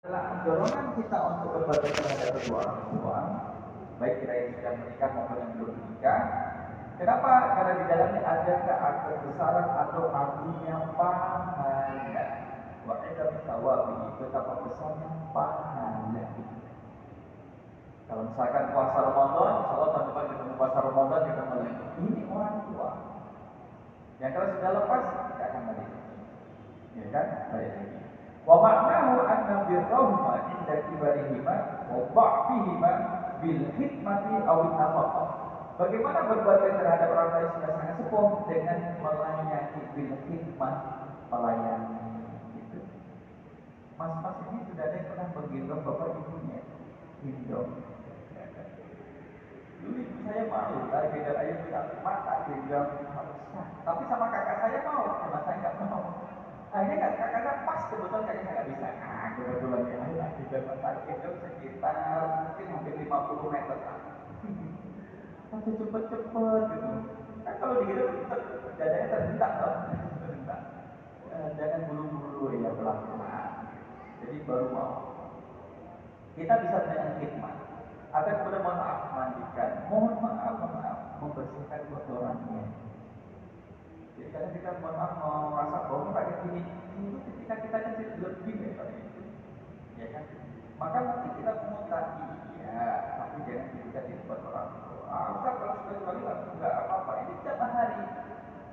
adalah dorongan kita untuk berbakti terhadap kedua orang tua, baik kita yang sudah menikah maupun yang belum menikah. Kenapa? Karena di dalamnya ada kebesaran atau agungnya pahala. Wa idam thawabi, betapa besarnya pahala. Kalau misalkan puasa Ramadan, insya Allah tahun depan kita puasa Ramadan kita mulai. Ini orang tua. Yang kalau sudah lepas tidak akan balik. Ya kan? Balik lagi. Wa ma'nahu anna birrahma inda kibarihima wa dha'fihima bil hikmati aw nafaqah. Bagaimana berbakti terhadap orang tua yang sudah sangat sepuh dengan melayani bil hikmah, melayani gitu. Mas-mas ini sudah ada yang pernah menggendong bapak ibunya? Gendong. Dulu ibu saya mau, dari gendong ayah bilang, mak tak gendong. Tapi sama kakak saya mau, sama saya nggak mau. Akhirnya kakaknya pas kebetulan kakak saya nggak bisa. Kebetulan ya, ayo kita pasang itu sekitar mungkin hampir 50 meter lah. Masih cepet-cepet gitu. Kan kalau digendong kita dadanya terhentak loh, terhentak. Jangan buru-buru ya pelan-pelan. Jadi baru mau. Kita bisa dengan khidmat. Atau kemudian mohon maaf mandikan, mohon maaf membersihkan kotorannya. Jadi kadang kita mohon maaf merasa bahwa pakai ini itu ketika kita kecil lebih daripada itu, ya kan? Maka mungkin kita memutar iya, tapi jangan juga di tempat orang tua. Ustaz kalau sudah sekali enggak apa-apa. Ini setiap hari.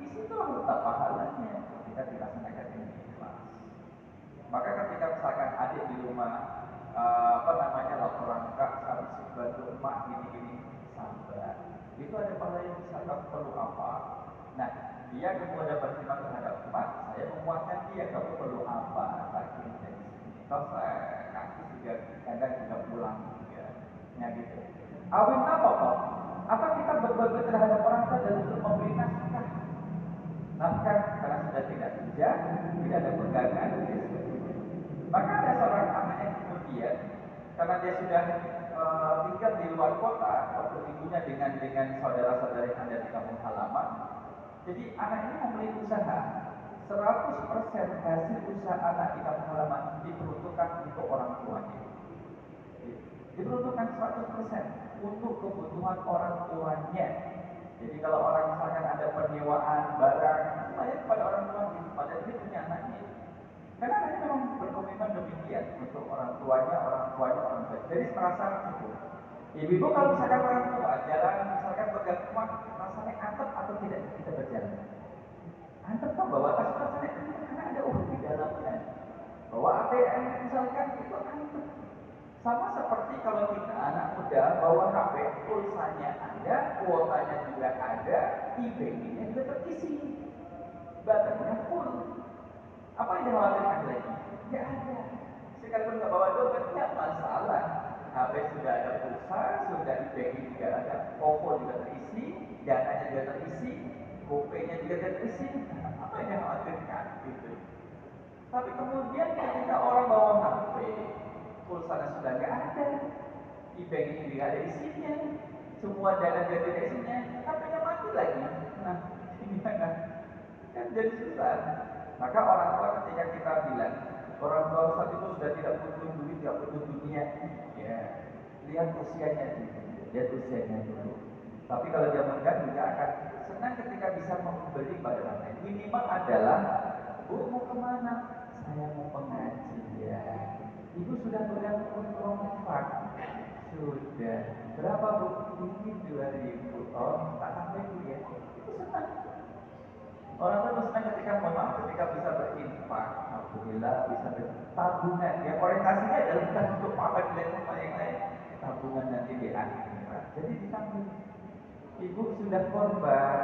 Di situ letak pahalanya ketika dilaksanakan ini ikhlas. Maka ketika misalkan adik di rumah laporan kak harus bantu emak gini-gini, sabar. Itu ada pahala yang bisa kamu perlu apa? Nah, dia kemudian berterima terhadap emak, saya menguatkan dia, kamu perlu apa? Sakit dari sini. Kalau saya kaki juga kadang juga pulang juga. Nah gitu. Awin apa kok? Apa kita berbagi terhadap orang tua dan untuk memberi nafkah? Nafkah karena sudah tidak kerja, tidak ada pegangan, maka ada seorang anak yang kemudian karena dia sudah tinggal di luar kota, berkunjungnya dengan saudara-saudara yang ada di kampung halaman. Jadi anak ini memiliki usaha. 100% hasil usaha anak di kampung halaman diperuntukkan untuk orang tuanya. Diperuntukkan 100% untuk kebutuhan orang tuanya. Jadi kalau orang misalkan ada penyewaan barang, saya kepada orang tuanya, pada dia punya anaknya. Karena anaknya memang berkomitmen demikian untuk orang tuanya, orang tua. Jadi merasa cukup. Ibu-ibu kalau misalkan orang tua jalan, misalkan pegang uang, rasanya antep atau tidak kita berjalan? Antep kok bawa tas rasanya antep karena ada uang di dalamnya. Bawa ATM misalkan itu antep. Sama seperti kalau kita anak muda bawa HP, pulsanya ada, kuotanya juga ada, IPI-nya juga terisi, baterainya full. Apa yang dikhawatirkan lagi? Tidak ada. Sekalipun nggak bawa dompet, tidak masalah. HP sudah ada pulsa, sudah IPI juga ada, OVO juga terisi, datanya juga terisi, GoPay-nya juga terisi. Apa yang dikhawatirkan? Gitu. Tapi kemudian ketika orang bawa HP, pulsanya sudah nggak ada, IPI juga ada isinya, semua dana juga ada isinya, HP-nya mati lagi. Nah, gimana? Kan jadi susah. Maka orang tua ketika kita bilang orang tua saat itu sudah tidak butuh duit, tidak butuh dunia, ya lihat usianya dulu, lihat usianya dulu. Tapi kalau zaman kan juga akan senang ketika bisa memberi pada orang lain. Minimal adalah, Bu mau kemana? Saya mau pengajian. Ibu sudah bergabung untuk uang infak? Sudah. Berapa Bu? Ini 2.000. Oh, tak sampai Bu ya. Itu senang. Orang tua senang ketika ketika bisa berinfak, alhamdulillah bisa bertabungan. Ya orientasinya adalah bukan untuk apa nilai yang lain, tabungan nanti di akhirat. Jadi ditabung. Ibu sudah korban,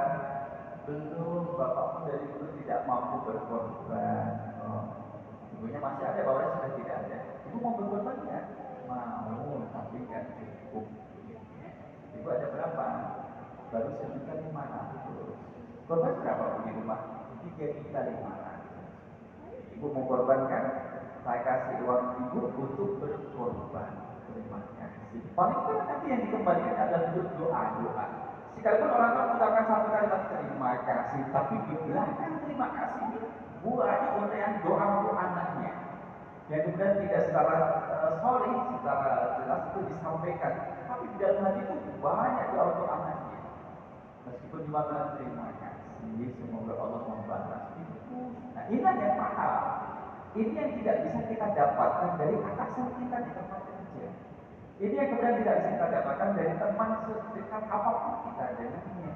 belum bapakmu dari dulu tidak mampu berkorban. Oh, ibunya masih ada, bapaknya sudah tidak ada. Ibu mau berkorban nggak? Mau, tapi nggak cukup. Ibu ada berapa? Baru 1.500.000. Korban berapa di rumah? 3.500.000. Ibu mau korbankan? Saya kasih uang ibu untuk berkorban. Terima kasih. Paling nanti yang dikembalikan adalah doa. Sekalipun orang tua mengucapkan satu kalimat terima kasih, tapi di belakang terima kasih ini buahnya untuk yang doa untuk anaknya. yang kemudian tidak secara sorry, secara jelas itu disampaikan, tapi di dalam hati itu banyak doa untuk anaknya. Meskipun cuma terima kasih, semoga Allah membalas itu. Nah, inilah yang mahal. Ini yang tidak bisa kita dapatkan dari atasan kita di tempat kerja. Ini yang kemudian tidak bisa kita dapatkan dari teman sedekat apapun kita dengannya.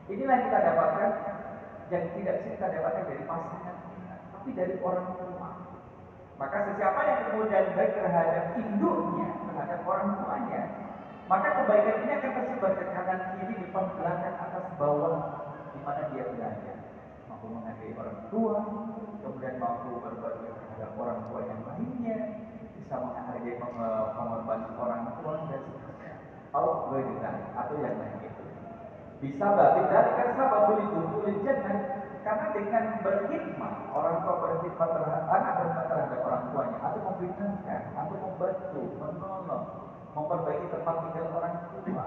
Inilah yang kita dapatkan yang tidak bisa kita dapatkan dari pasangan kita, tapi dari orang tua. Maka sesiapa yang kemudian baik terhadap induknya, terhadap orang tuanya, maka kebaikan ini akan tersebar ke kanan kiri, depan belakang, atas bawah, di mana dia berada. Mampu menghargai orang tua, kemudian mampu berbakti terhadap orang tua yang lainnya, bisa menghargai mengorbankan orang tua dan seterusnya. Allah berikan atau yang lain itu. Bisa berarti dari sabab beli kumpulin jannah, karena dengan berkhidmat orang tua berkhidmat terhadap anak, berkhidmat terhadap orang tuanya, atau memberikan, atau membantu, menolong, memperbaiki tempat tinggal orang tua,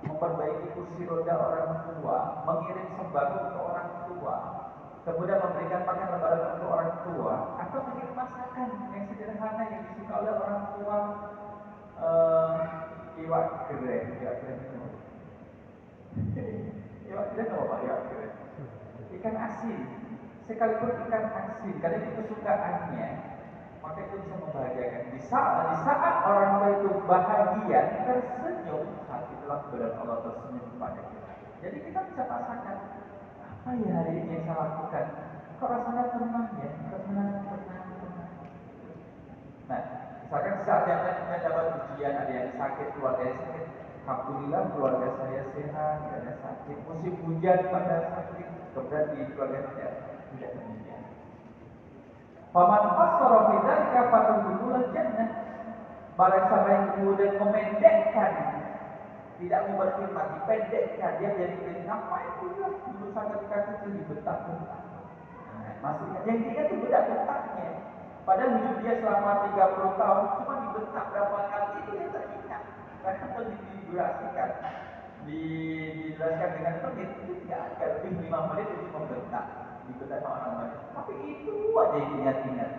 memperbaiki kursi roda orang tua, mengirim sembako ke orang tua, kemudian memberikan makan lebaran untuk orang tua, atau mengirim masakan yang sederhana yang disuka oleh orang tua. Iwak keren itu. Iwak keren apa Pak? Iwak keren. Ikan asin, sekalipun ikan asin, karena itu kesukaannya, maka itu bisa membahagiakan. Di saat orang tua itu bahagia, tersenyum, saat itulah kebenaran Allah tersenyum kepada kita. Jadi kita bisa rasakan, apa ya hari ini yang saya lakukan? Kok rasanya tenang ya? Tenang. Nah, misalkan saat yang dapat ujian, ada yang sakit, keluarga yang sakit, alhamdulillah keluarga saya sehat, tidak ada sakit. Musim hujan pada sakit, kemudian di keluarga tidak demikian. Faman qasara fi dzalika fatudkhulul jannah. Barang siapa yang kemudian memendekkan, tidak mau berkhidmat, dipendekkan, dia jadi ngapain juga berusaha ketika kecil dibentak-bentak. Nah, maksudnya yang dia itu bentak-bentaknya. Padahal hidup dia selama 30 tahun cuma dibentak berapa kali, itu dia teringat. Karena itu didurasikan, dijelaskan dengan menit, itu tidak ada lebih 5 menit itu membentak, dibentak sama orang lain. Tapi itu aja yang diingat-ingat.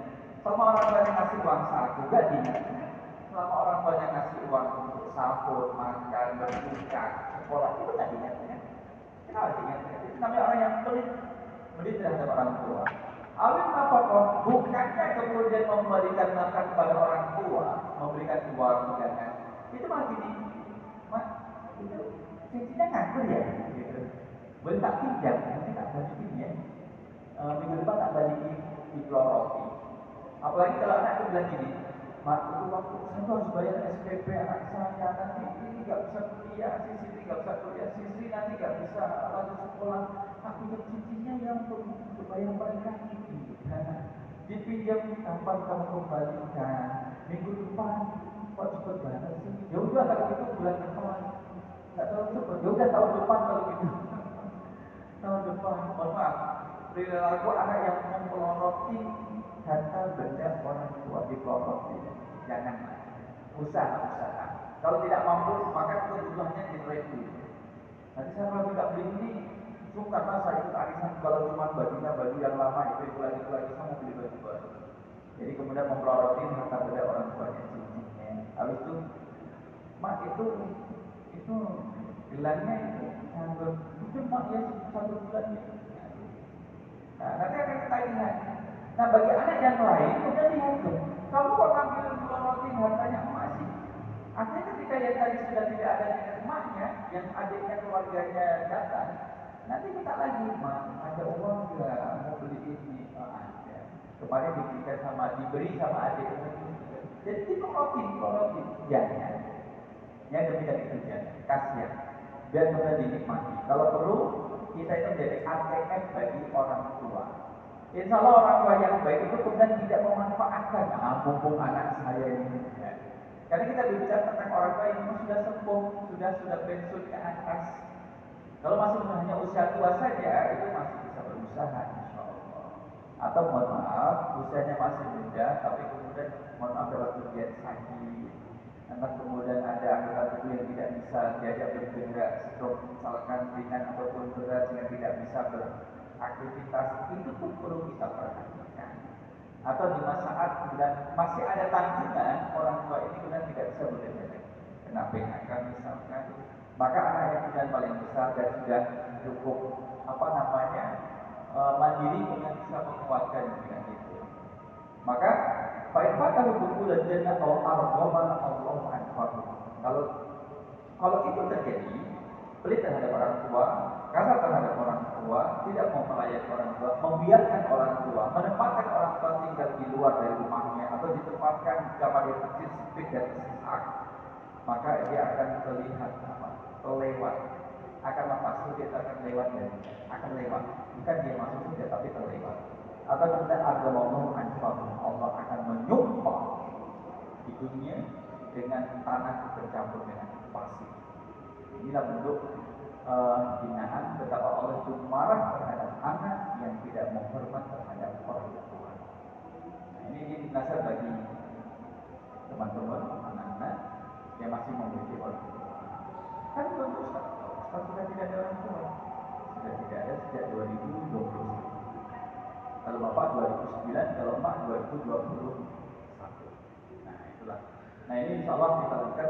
Selama orang lain ngasih uang saku, gak diingat-ingat. Selama orang banyak ngasih uang untuk sahur, makan, berbuka, sekolah, itu gak diingat-ingat. Kenapa diingat-ingat? Itu namanya orang yang pelit terhadap orang tua. Awil nafkah, bukannya kemudian memberikan nafkah kepada orang tua, memberikan uang jangan. Itu malah gini, mak, itu cincinnya nganggur ya, gitu. Boleh tak pinjam, nanti tak balikin ya. Minggu depan tak balikin di roti. Apalagi kalau anak itu bilang gini, mak, itu waktu saya tuh harus bayar SPP anak saya, nanti ini nggak bisa kuliah, Sisri nggak bisa kuliah, Sisri nanti nggak bisa lanjut sekolah. Aku ingat cincinnya yang untuk bayar mereka ini. Dipinjam kapan kamu kembalikan? Minggu depan. Kok cepet banget sih? Ya udah kalau gitu bulan depan. Nggak tahu cepet. Ya udah tahun depan kalau gitu. Tahun depan. Mohon maaf. Perilaku anak yang mempeloroti harta benda orang tua dipeloroti. Jangan. Usaha. Kalau tidak mampu maka kebutuhannya direview. Nanti saya kalau tidak beli ini karena saya ikut arisan, kalau cuma bajunya baju yang lama itu lagi saya mau beli baju baru. Jadi kemudian memperorotin harta benda orang tuanya, cincinnya. Habis mak itu gelarnya itu nganggur. Itu mak ya 1 bulan itu. Nah, nanti akan kita lihat. Nah, bagi anak yang lain, kemudian lihat tuh, kamu kok ngambil melorotin hartanya emak sih? Artinya ketika yang tadi sudah tidak ada di emaknya, yang adiknya keluarganya datang, nanti kita lagi, mak, ada uang nggak mau beli ini? Oh, ada. Kemarin diberi sama adiknya. Jadi dipelorotin, jangan. Ya demikian itu jangan. Kasihan. Biar kita dinikmati. Kalau perlu, kita itu menjadi ATM bagi orang tua. Insya Allah orang tua yang baik itu kemudian tidak memanfaatkan. Mumpung anak saya ini. Ya. Karena kita berbicara tentang orang tua yang sudah sepuh, sudah pensiun ke atas. Kalau masih hanya usia tua saja, itu masih bisa berusaha, insya Allah. Atau mohon maaf, usianya masih muda, tapi kemudian mohon maaf dapat ujian sakit. Karena kemudian ada anggota tubuh yang tidak bisa diajak bergerak, stroke misalkan ringan ataupun berat sehingga tidak bisa beraktivitas, itu pun perlu kita perhatikan. atau di saat kemudian masih ada tanggungan orang tua ini kemudian tidak bisa bekerja lagi, kena PHK misalkan, maka anak yang kemudian paling besar dan sudah cukup mandiri kemudian bisa menguatkan dengan itu. Maka fa'in dukhul jannah aw arghama Allahu anfaqu. Kalau itu terjadi, pelit terhadap orang tua, kasar terhadap orang tua, tidak mau melayani orang tua, membiarkan orang tua, menempatkan orang tua tinggal di luar dari rumahnya atau ditempatkan di kamar yang kecil, sempit dan sesak, maka dia akan terlihat terlewat, akan memasuki, akan lewat dan akan lewat, bukan dia masuk surga tapi terlewat. Atau kemudian agama Allah akan menyumpah hidungnya dengan tanah bercampur dengan pasir. Inilah bentuk hinaan betapa Allah itu marah terhadap anak yang tidak menghormat terhadap orang tua. Nah, ini nasihat bagi teman-teman anak-anak yang masih memiliki orang tua. Kan belum Ustaz sudah tidak ada orang tua, sudah tidak ada sejak 2021. Kalau bapak 2009, kalau emak 2021. Nah itulah. Nah ini insya Allah kita lakukan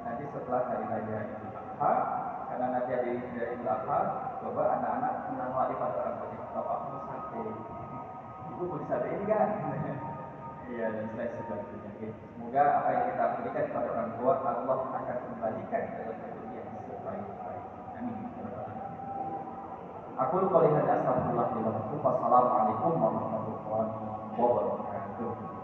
nanti setelah hari raya Idul Adha. Karena nanti ada Idul Adha, coba anak-anak menawari pada orang tua, bapak mau sate, ibu mau sate ini kan? Iya dan saya sebagainya. Semoga apa yang kita berikan kepada orang tua Allah akan kembalikan dalam bentuk yang sebaik-baik. Amin. Aku qouli hadza astaghfirullah li wa lakum. Wassalamualaikum warahmatullahi wabarakatuh.